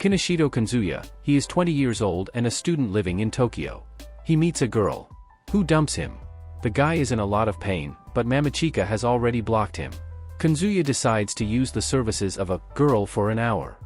Kinoshita Kazuya, he is 20 years old and a student living in Tokyo. He meets a girl who dumps him. The guy is in a lot of pain, but Mamichika has already blocked him. Kazuya decides to use the services of a girl for an hour.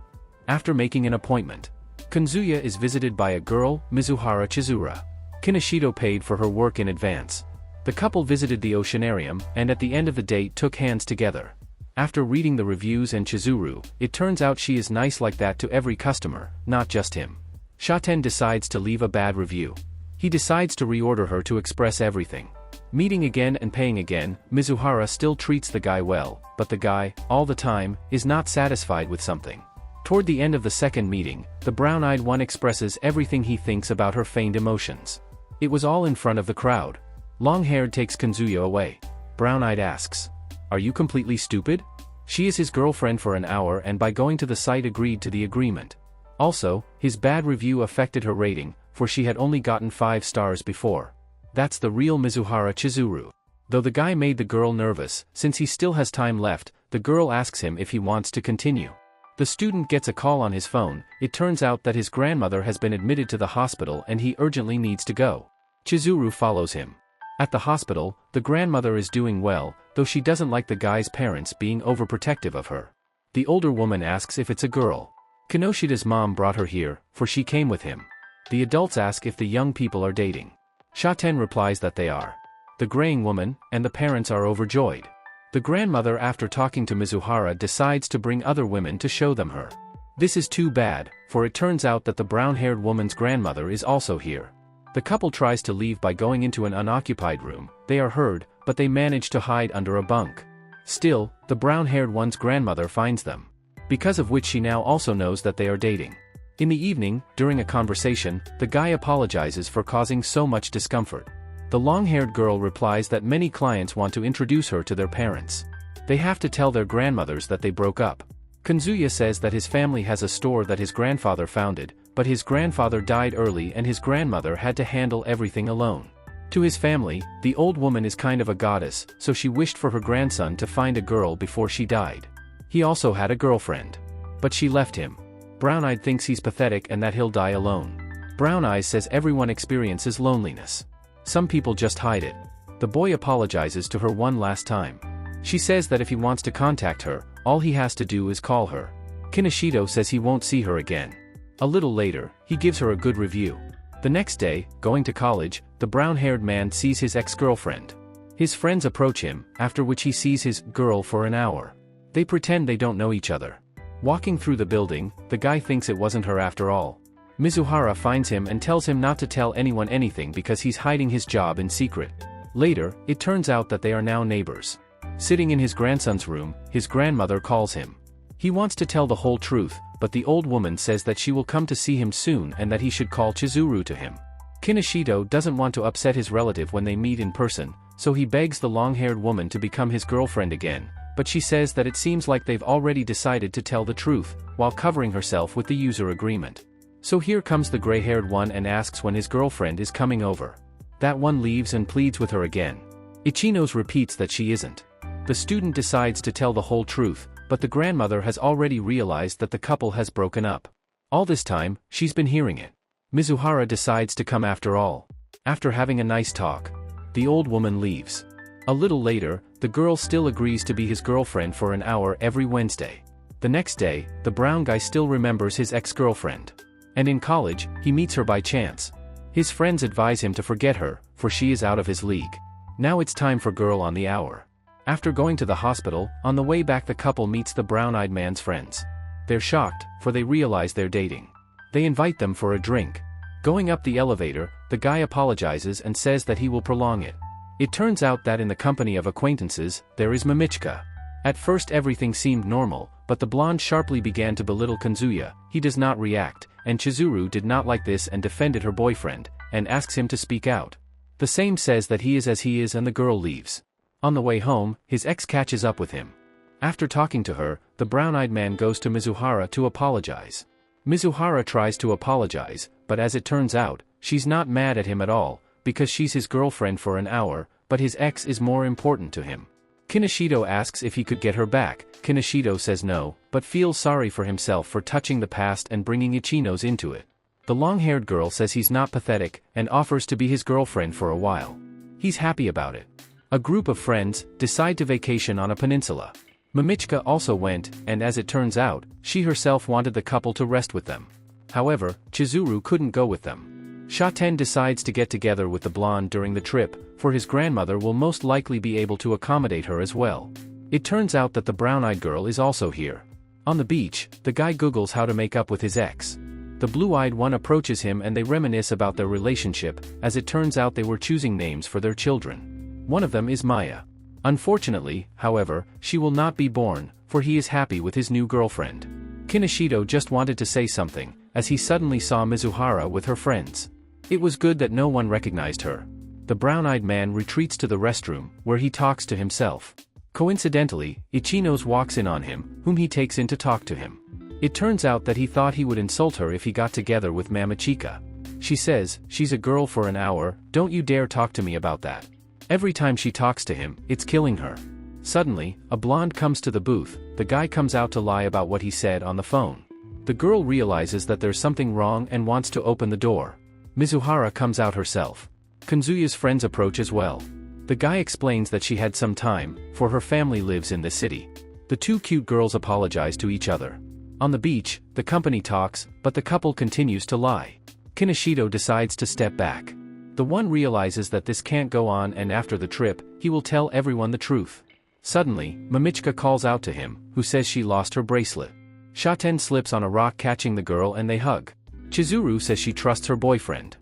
After making an appointment, Kazuya is visited by a girl, Mizuhara Chizuru. Kinoshita paid for her work in advance. The couple visited the oceanarium, and at the end of the date took hands together. After reading the reviews and Chizuru, it turns out she is nice like that to every customer, not just him. Shaten decides to leave a bad review. He decides to reorder her to express everything. Meeting again and paying again, Mizuhara still treats the guy well, but the guy, all the time, is not satisfied with something. Toward the end of the second meeting, the brown-eyed one expresses everything he thinks about her feigned emotions. It was all in front of the crowd. Long-haired takes Kazuya away. Brown-eyed asks, "Are you completely stupid?" She is his girlfriend for an hour and by going to the site agreed to the agreement. Also, his bad review affected her rating, for she had only gotten 5 stars before. That's the real Mizuhara Chizuru. Though the guy made the girl nervous, since he still has time left, the girl asks him if he wants to continue. The student gets a call on his phone. It turns out that his grandmother has been admitted to the hospital and he urgently needs to go. Chizuru follows him. At the hospital, the grandmother is doing well, though she doesn't like the guy's parents being overprotective of her. The older woman asks if it's a girl. Kinoshita's mom brought her here, for she came with him. The adults ask if the young people are dating. Shaten replies that they are. The graying woman and the parents are overjoyed. The grandmother, after talking to Mizuhara, decides to bring other women to show them her. This is too bad, for it turns out that the brown-haired woman's grandmother is also here. The couple tries to leave by going into an unoccupied room. They are heard, but they manage to hide under a bunk. Still, the brown-haired one's grandmother finds them, because of which she now also knows that they are dating. In the evening, during a conversation, the guy apologizes for causing so much discomfort. The long-haired girl replies that many clients want to introduce her to their parents. They have to tell their grandmothers that they broke up. Kazuya says that his family has a store that his grandfather founded, but his grandfather died early and his grandmother had to handle everything alone. To his family, the old woman is kind of a goddess, so she wished for her grandson to find a girl before she died. He also had a girlfriend, but she left him. Brown-eyed thinks he's pathetic and that he'll die alone. Brown Eyes says everyone experiences loneliness. Some people just hide it. The boy apologizes to her one last time. She says that if he wants to contact her, all he has to do is call her. Kinoshita says he won't see her again. A little later, he gives her a good review. The next day, going to college, the brown-haired man sees his ex-girlfriend. His friends approach him, after which he sees his girl for an hour. They pretend they don't know each other. Walking through the building, the guy thinks it wasn't her after all. Mizuhara finds him and tells him not to tell anyone anything because he's hiding his job in secret. Later, it turns out that they are now neighbors. Sitting in his grandson's room, his grandmother calls him. He wants to tell the whole truth, but the old woman says that she will come to see him soon and that he should call Chizuru to him. Kinoshita doesn't want to upset his relative when they meet in person, so he begs the long-haired woman to become his girlfriend again, but she says that it seems like they've already decided to tell the truth, while covering herself with the user agreement. So here comes the gray-haired one and asks when his girlfriend is coming over. That one leaves and pleads with her again. Ichinose repeats that she isn't. The student decides to tell the whole truth, but the grandmother has already realized that the couple has broken up. All this time, she's been hearing it. Mizuhara decides to come after all. After having a nice talk, the old woman leaves. A little later, the girl still agrees to be his girlfriend for an hour every Wednesday. The next day, the brown guy still remembers his ex-girlfriend. And in college, he meets her by chance. His friends advise him to forget her, for she is out of his league. Now it's time for Girl on the Hour. After going to the hospital, on the way back the couple meets the brown-eyed man's friends. They're shocked, for they realize they're dating. They invite them for a drink. Going up the elevator, the guy apologizes and says that he will prolong it. It turns out that in the company of acquaintances, there is Mamichika. At first everything seemed normal, but the blonde sharply began to belittle Kazuya. He does not react, and Chizuru did not like this and defended her boyfriend, and asks him to speak out. The same says that he is as he is and the girl leaves. On the way home, his ex catches up with him. After talking to her, the brown-eyed man goes to Mizuhara to apologize. Mizuhara tries to apologize, but as it turns out, she's not mad at him at all, because she's his girlfriend for an hour, but his ex is more important to him. Kinoshita asks if he could get her back. Kinoshita says no, but feels sorry for himself for touching the past and bringing Ichinose into it. The long-haired girl says he's not pathetic and offers to be his girlfriend for a while. He's happy about it. A group of friends decide to vacation on a peninsula. Mamichka also went, and as it turns out, she herself wanted the couple to rest with them. However, Tizuru couldn't go with them. Shaten decides to get together with the blonde during the trip, for his grandmother will most likely be able to accommodate her as well. It turns out that the brown-eyed girl is also here. On the beach, the guy googles how to make up with his ex. The blue-eyed one approaches him and they reminisce about their relationship, as it turns out they were choosing names for their children. One of them is Maya. Unfortunately, however, she will not be born, for he is happy with his new girlfriend. Kinoshita just wanted to say something, as he suddenly saw Mizuhara with her friends. It was good that no one recognized her. The brown-eyed man retreats to the restroom, where he talks to himself. Coincidentally, Ichinose walks in on him, whom he takes in to talk to him. It turns out that he thought he would insult her if he got together with Mamichika. She says, "She's a girl for an hour, don't you dare talk to me about that." Every time she talks to him, it's killing her. Suddenly, a blonde comes to the booth. The guy comes out to lie about what he said on the phone. The girl realizes that there's something wrong and wants to open the door. Mizuhara comes out herself. Kazuya's friends approach as well. The guy explains that she had some time, for her family lives in the city. The two cute girls apologize to each other. On the beach, the company talks, but the couple continues to lie. Kinoshita decides to step back. The one realizes that this can't go on and after the trip, he will tell everyone the truth. Suddenly, Mamichka calls out to him, who says she lost her bracelet. Shaten slips on a rock catching the girl and they hug. Chizuru says she trusts her boyfriend.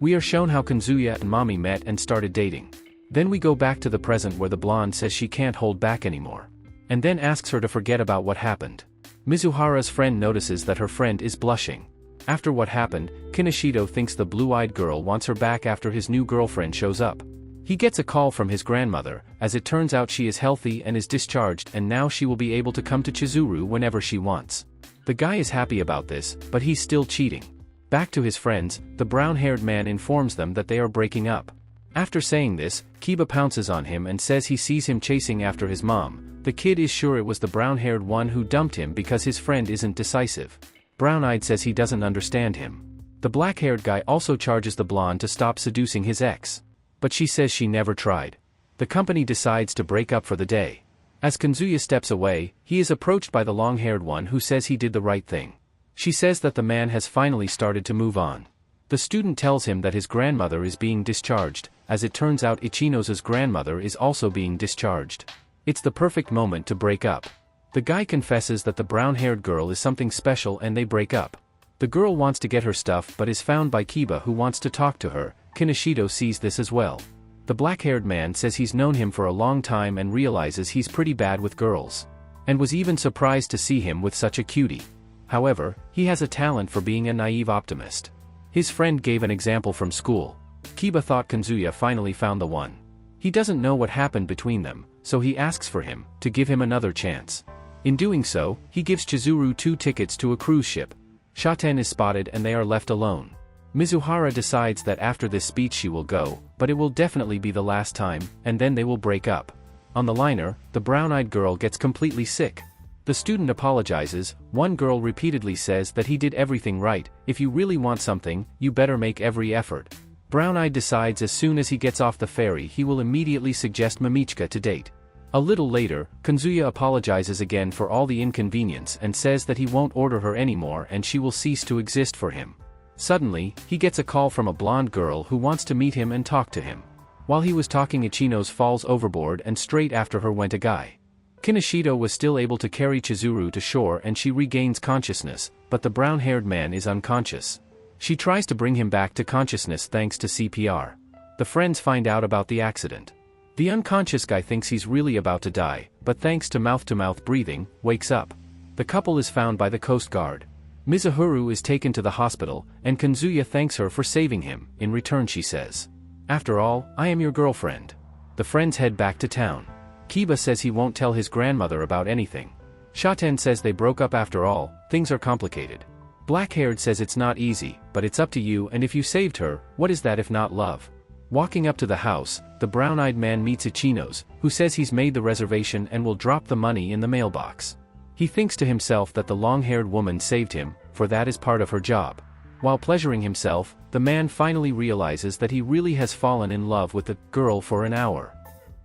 We are shown how Kazuya and Mami met and started dating. Then we go back to the present where the blonde says she can't hold back anymore. And then asks her to forget about what happened. Mizuhara's friend notices that her friend is blushing. After what happened, Kinoshita thinks the blue-eyed girl wants her back after his new girlfriend shows up. He gets a call from his grandmother, as it turns out she is healthy and is discharged and now she will be able to come to Chizuru whenever she wants. The guy is happy about this, but he's still cheating. Back to his friends, the brown-haired man informs them that they are breaking up. After saying this, Kiba pounces on him and says he sees him chasing after his mom. The kid is sure it was the brown-haired one who dumped him because his friend isn't decisive. Brown-eyed says he doesn't understand him. The black-haired guy also charges the blonde to stop seducing his ex. But she says she never tried. The company decides to break up for the day. As Kazuya steps away, he is approached by the long-haired one who says he did the right thing. She says that the man has finally started to move on. The student tells him that his grandmother is being discharged, as it turns out Ichinose's grandmother is also being discharged. It's the perfect moment to break up. The guy confesses that the brown-haired girl is something special and they break up. The girl wants to get her stuff but is found by Kiba who wants to talk to her. Kinoshita sees this as well. The black-haired man says he's known him for a long time and realizes he's pretty bad with girls. And was even surprised to see him with such a cutie. However, he has a talent for being a naive optimist. His friend gave an example from school. Kiba thought Kazuya finally found the one. He doesn't know what happened between them, so he asks for him to give him another chance. In doing so, he gives Chizuru 2 tickets to a cruise ship. Shaten is spotted and they are left alone. Mizuhara decides that after this speech she will go, but it will definitely be the last time, and then they will break up. On the liner, the brown-eyed girl gets completely sick. The student apologizes. One girl repeatedly says that he did everything right. If you really want something, you better make every effort. Brown-eyed decides as soon as he gets off the ferry he will immediately suggest Mamichka to date. A little later, Kazuya apologizes again for all the inconvenience and says that he won't order her anymore and she will cease to exist for him. Suddenly, he gets a call from a blonde girl who wants to meet him and talk to him. While he was talking, Ichinose falls overboard and straight after her went a guy. Kinoshita was still able to carry Chizuru to shore and she regains consciousness, but the brown-haired man is unconscious. She tries to bring him back to consciousness thanks to CPR. The friends find out about the accident. The unconscious guy thinks he's really about to die, but thanks to mouth-to-mouth breathing, wakes up. The couple is found by the Coast Guard. Mizuhara is taken to the hospital, and Kazuya thanks her for saving him. In return she says, "After all, I am your girlfriend." The friends head back to town. Kiba says he won't tell his grandmother about anything. Shaten says they broke up after all, things are complicated. Black-haired says it's not easy, but it's up to you and if you saved her, what is that if not love? Walking up to the house, the brown-eyed man meets Ichinose, who says he's made the reservation and will drop the money in the mailbox. He thinks to himself that the long-haired woman saved him, for that is part of her job. While pleasuring himself, the man finally realizes that he really has fallen in love with the girl for an hour.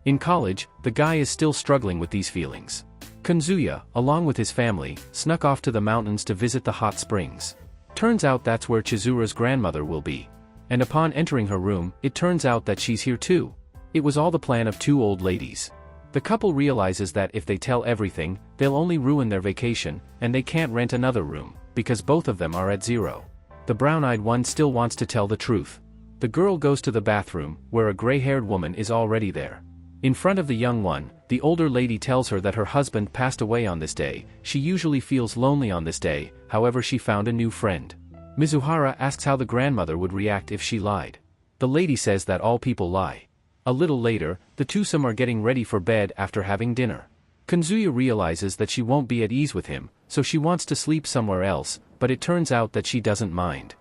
In college, the guy is still struggling with these feelings. Kazuya, along with his family, snuck off to the mountains to visit the hot springs. Turns out that's where Chizuru's grandmother will be. And upon entering her room, it turns out that she's here too. It was all the plan of two old ladies. The couple realizes that if they tell everything, they'll only ruin their vacation, and they can't rent another room, because both of them are at zero. The brown-eyed one still wants to tell the truth. The girl goes to the bathroom, where a gray-haired woman is already there. In front of the young one, the older lady tells her that her husband passed away on this day. She usually feels lonely on this day, however she found a new friend. Mizuhara asks how the grandmother would react if she lied. The lady says that all people lie. A little later, the twosome are getting ready for bed after having dinner. Kazuya realizes that she won't be at ease with him, so she wants to sleep somewhere else, but it turns out that she doesn't mind.